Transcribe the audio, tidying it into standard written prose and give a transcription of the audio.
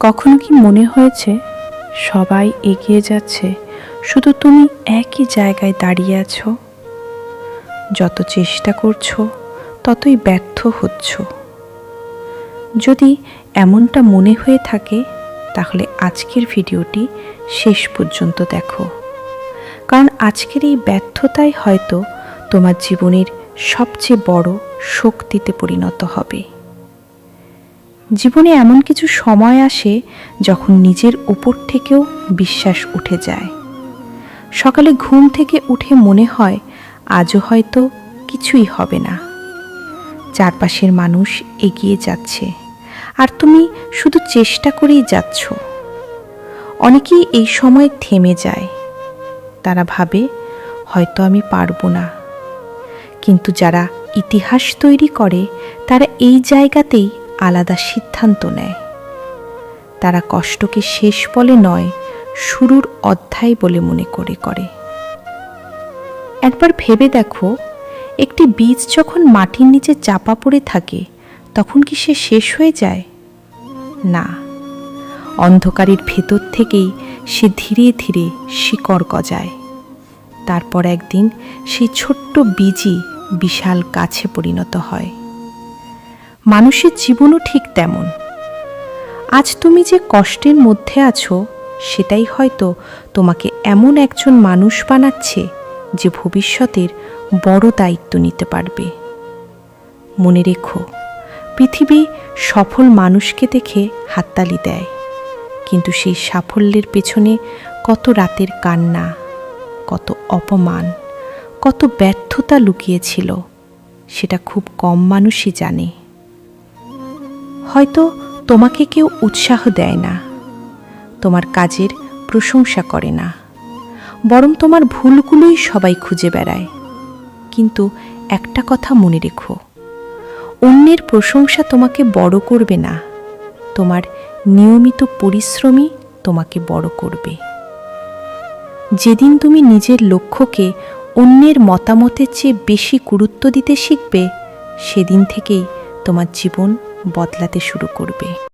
কখনো কি মনে হয়েছে সবাই এগিয়ে যাচ্ছে, শুধু তুমি একই জায়গায় দাঁড়িয়ে আছো? যত চেষ্টা করছো ততই ব্যর্থ হচ্ছ। যদি এমনটা মনে হয়ে থাকে তাহলে আজকের ভিডিওটি শেষ পর্যন্ত দেখো, কারণ আজকের এই ব্যর্থতাই হয়তো তোমার জীবনের সবচেয়ে বড় শক্তিতে পরিণত হবে। জীবনে এমন কিছু সময় আসে যখন নিজের উপর থেকেও বিশ্বাস উঠে যায়। সকালে ঘুম থেকে উঠে মনে হয় আজও হয়তো কিছুই হবে না। চারপাশের মানুষ এগিয়ে যাচ্ছে আর তুমি শুধু চেষ্টা করেই যাচ্ছ। অনেকেই এই সময় থেমে যায়। তারা ভাবে হয়তো আমি পারবো না। কিন্তু যারা ইতিহাস তৈরি করে তারা এই জায়গাতেই আলাদা সিদ্ধান্ত নেয়। তারা কষ্টকে শেষ বলে নয়, শুরুর অধ্যায় বলে মনে করে। একবার ভেবে দেখো, একটি বীজ যখন মাটির নিচে চাপা পড়ে থাকে তখন কি সে শেষ হয়ে যায়? না, অন্ধকারের ভেতর থেকেই সে ধীরে ধীরে শিকড় গজায়। তারপর একদিন সেই ছোট্ট বীজই বিশাল গাছে পরিণত হয়। মানুষের জীবনও ঠিক তেমন। আজ তুমি যে কষ্টের মধ্যে আছো সেটাই হয়তো তোমাকে এমন একজন মানুষ বানাচ্ছে যে ভবিষ্যতের বড় দায়িত্ব নিতে পারবে। মনে রেখো, পৃথিবী সফল মানুষকে দেখে হাততালি দেয়, কিন্তু সেই সাফল্যের পেছনে কত রাতের কান্না, কত অপমান, কত ব্যর্থতা লুকিয়েছিল সেটা খুব কম মানুষই জানে। হয়তো তোমাকে কেউ উৎসাহ দেয় না, তোমার কাজের প্রশংসা করে না, বরং তোমার ভুলগুলোই সবাই খুঁজে বেড়ায়। কিন্তু একটা কথা মনে রেখো, অন্যের প্রশংসা তোমাকে বড় করবে না, তোমার নিয়মিত পরিশ্রমই তোমাকে বড় করবে। যেদিন তুমি নিজের লক্ষ্যকে অন্যের মতামতের চেয়ে বেশি গুরুত্ব দিতে শিখবে, সেদিন থেকেই তোমার জীবন বদলাতে শুরু করবে।